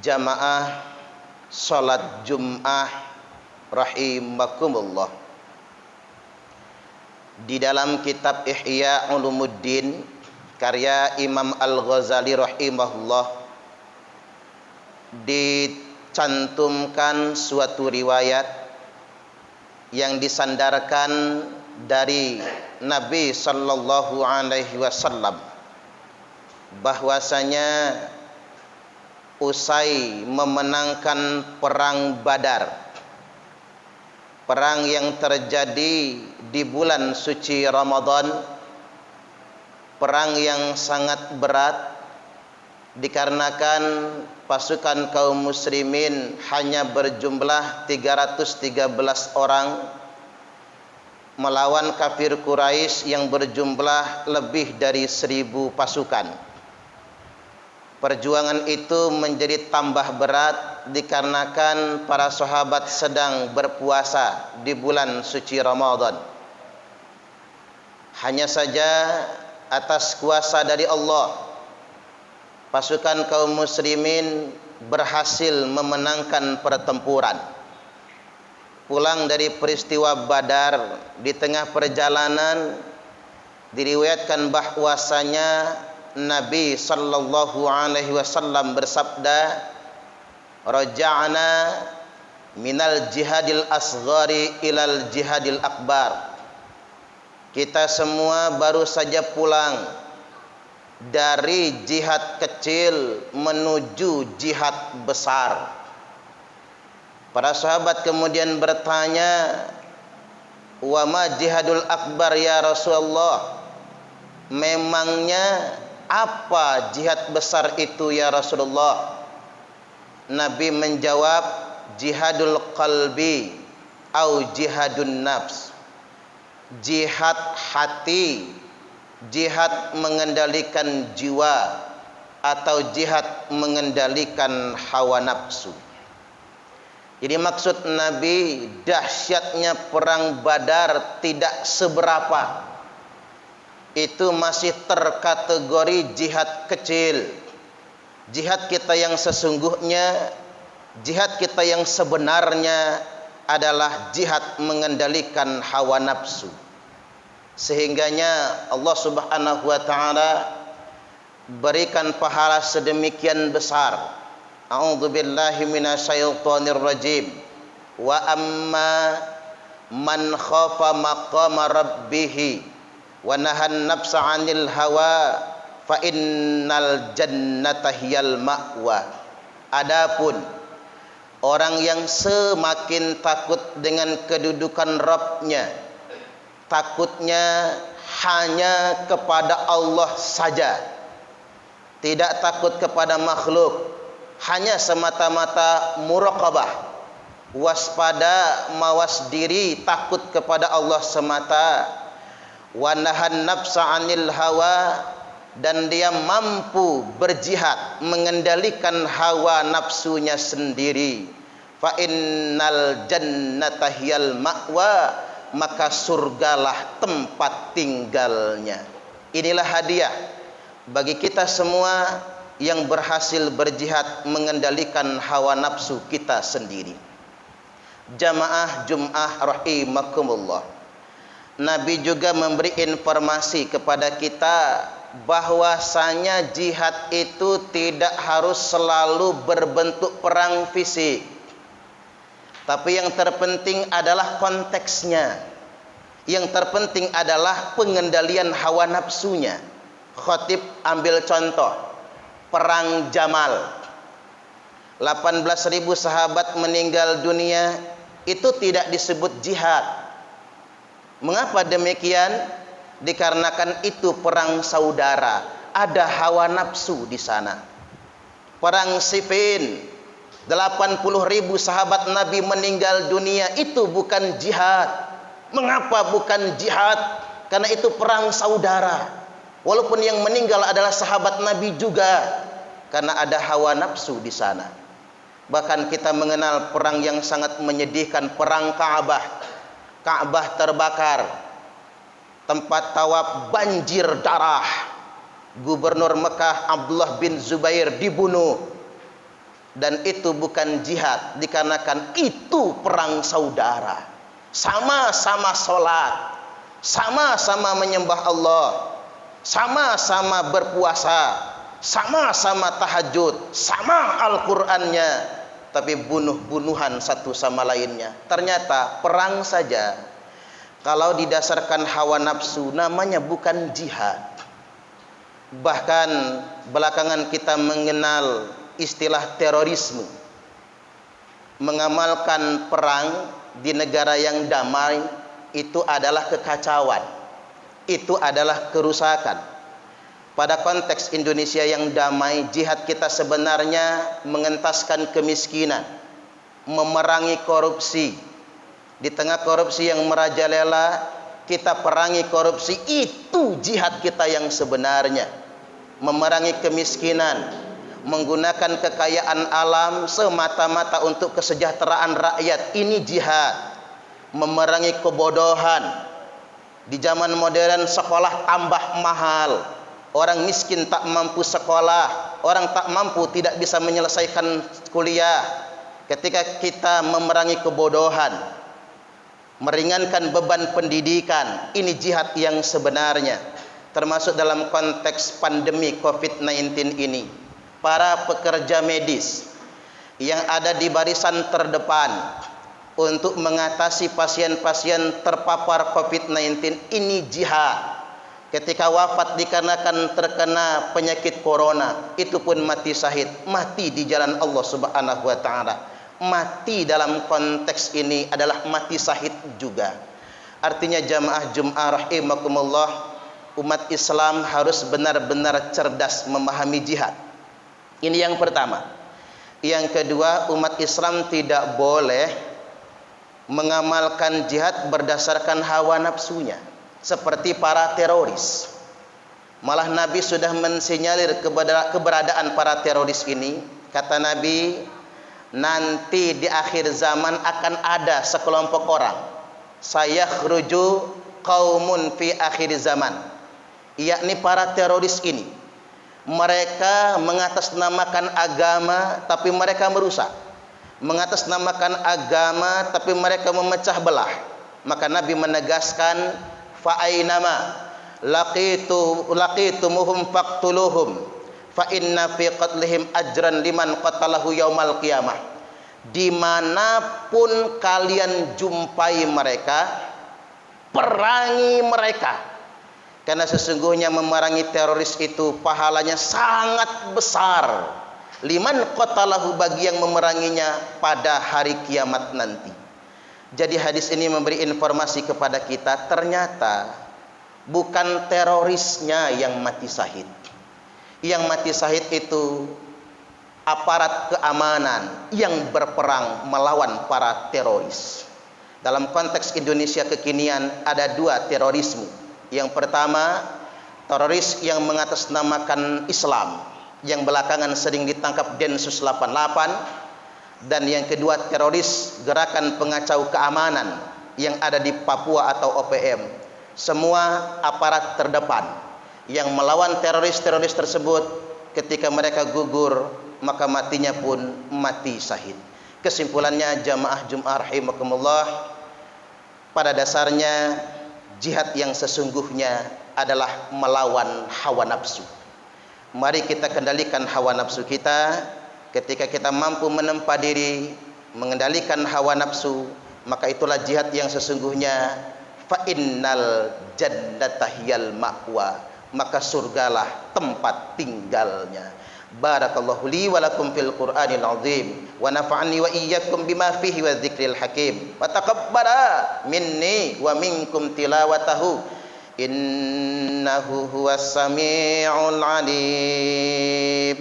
jamaah salat Jum'ah rahimakumullah. Di dalam kitab Ihya Ulumuddin karya Imam Al-Ghazali rahimahullah dicantumkan suatu riwayat yang disandarkan dari Nabi sallallahu alaihi wasallam bahwasanya usai memenangkan perang Badar, perang yang terjadi di bulan suci Ramadan, perang yang sangat berat dikarenakan pasukan kaum muslimin hanya berjumlah 313 orang melawan kafir Quraisy yang berjumlah lebih dari 1000 pasukan. Perjuangan itu menjadi tambah berat dikarenakan para sahabat sedang berpuasa di bulan suci Ramadan. Hanya saja atas kuasa dari Allah, pasukan kaum muslimin berhasil memenangkan pertempuran. Pulang dari peristiwa Badar, di tengah perjalanan diriwayatkan bahwasanya Nabi sallallahu alaihi wasallam bersabda, "Raja'na minal jihadil asghari ilal jihadil akbar." Kita semua baru saja pulang dari jihad kecil menuju jihad besar. Para sahabat kemudian bertanya, "Wa ma jihadul akbar ya Rasulullah?" Memangnya apa jihad besar itu ya Rasulullah? Nabi menjawab, "Jihadul qalbi au jihadun nafs." Jihad hati, jihad mengendalikan jiwa, atau jihad mengendalikan hawa nafsu. Jadi maksud Nabi, dahsyatnya perang Badar tidak seberapa. Itu masih terkategori jihad kecil. Jihad kita yang sesungguhnya, jihad kita yang sebenarnya adalah jihad mengendalikan hawa nafsu. Sehingganya Allah Subhanahu wa taala berikan pahala sedemikian besar. A'udzubillahi minasyaitonir rajim. Wa amma man khafa maqama rabbih wa nahan nafsa 'anil hawa fa innal jannata hiyal ma'wa. Adapun orang yang semakin takut dengan kedudukan Rabbnya, takutnya hanya kepada Allah saja, tidak takut kepada makhluk, hanya semata-mata muraqabah, waspada, mawas diri, takut kepada Allah semata. Wa nahan nafsa 'anil hawa, dan dia mampu berjihad mengendalikan hawa nafsunya sendiri. Fa innal jannata hiyal ma'wa, maka surgalah tempat tinggalnya. Inilah hadiah bagi kita semua yang berhasil berjihad mengendalikan hawa nafsu kita sendiri. Jamaah Jum'ah rahimakumullah. Nabi juga memberi informasi kepada kita bahwasanya jihad itu tidak harus selalu berbentuk perang fisik. Tapi yang terpenting adalah konteksnya. Yang terpenting adalah pengendalian hawa nafsunya. Khatib ambil contoh perang Jamal. 18.000 sahabat meninggal dunia, itu tidak disebut jihad. Mengapa demikian? Dikarenakan itu perang saudara, ada hawa nafsu di sana. Perang Siffin, 80.000 sahabat Nabi meninggal dunia, itu bukan jihad. Mengapa bukan jihad? Karena itu perang saudara. Walaupun yang meninggal adalah sahabat Nabi juga, karena ada hawa nafsu di sana. Bahkan kita mengenal perang yang sangat menyedihkan, perang Ka'bah. Ka'bah terbakar, tempat tawaf banjir darah. Gubernur Mekah Abdullah bin Zubair dibunuh. dan itu bukan jihad dikarenakan itu perang saudara. Sama-sama sholat, sama-sama menyembah Allah, sama-sama berpuasa, sama-sama tahajud, sama Al-Qur'annya, tapi bunuh-bunuhan satu sama lainnya. Ternyata perang saja kalau didasarkan hawa nafsu namanya bukan jihad. Bahkan belakangan kita mengenal istilah terorisme. Mengamalkan perang di negara yang damai itu adalah kekacauan, itu adalah kerusakan. Pada konteks Indonesia yang damai, jihad kita sebenarnya mengentaskan kemiskinan, memerangi korupsi. Di tengah korupsi yang merajalela, kita perangi korupsi. Itu jihad kita yang sebenarnya. Memerangi kemiskinan, menggunakan kekayaan alam semata-mata untuk kesejahteraan rakyat. Ini jihad. Memerangi kebodohan. Di zaman modern sekolah tambah mahal. Orang miskin tak mampu sekolah, orang tak mampu tidak bisa menyelesaikan kuliah. Ketika kita memerangi kebodohan, meringankan beban pendidikan, ini jihad yang sebenarnya. Termasuk dalam konteks pandemi COVID-19 ini, para pekerja medis yang ada di barisan terdepan untuk mengatasi pasien-pasien terpapar COVID-19, ini jihad. Ketika wafat dikarenakan terkena penyakit corona, itu pun mati syahid, mati di jalan Allah Subhanahu wa taala. Mati dalam konteks ini adalah mati syahid juga. Artinya jamaah Jum'ah rahimakumullah, umat Islam harus benar-benar cerdas memahami jihad. Ini yang pertama. Yang kedua, umat Islam tidak boleh mengamalkan jihad berdasarkan hawa nafsunya, seperti para teroris. Malah Nabi sudah mensinyalir keberadaan para teroris ini. Kata Nabi, nanti di akhir zaman akan ada sekelompok orang, sayakhruju qaumun fi akhir zaman, yakni para teroris ini. Mereka mengatasnamakan agama tapi mereka merusak, mengatasnamakan agama tapi mereka memecah belah. Maka Nabi menegaskan, fa ainama laqitumuhum faqtuluhum fa inna fi qatlihim ajran liman qatalahu yaumal qiyamah. Dimanapun kalian jumpai mereka, perangi mereka, karena sesungguhnya memerangi teroris itu pahalanya sangat besar. Liman qatalahu, bagi yang memeranginya pada hari kiamat nanti. Jadi hadis ini memberi informasi kepada kita, ternyata bukan terorisnya yang mati syahid. Yang mati syahid itu aparat keamanan yang berperang melawan para teroris. Dalam konteks Indonesia kekinian ada dua terorisme. Yang pertama, teroris yang mengatasnamakan Islam, yang belakangan sering ditangkap Densus 88. Dan yang kedua, teroris gerakan pengacau keamanan yang ada di Papua atau OPM. Semua aparat terdepan yang melawan teroris-teroris tersebut, ketika mereka gugur, maka matinya pun mati syahid. Kesimpulannya jamaah Jum'ah rahimakumullah, pada dasarnya jihad yang sesungguhnya adalah melawan hawa nafsu. Mari kita kendalikan hawa nafsu kita. Ketika kita mampu menempa diri, mengendalikan hawa nafsu, maka itulah jihad yang sesungguhnya. Fa innal jannata hiyal ma'wa, maka surgalah tempat tinggalnya. Barakallahu li wa lakum fil Qur'anil azim, wa nafa'ani wa iyyakum bima fihi wa dzikril hakim, wa taqabbala minni wa minkum tilawatahu, innahu huwas sami'ul alim.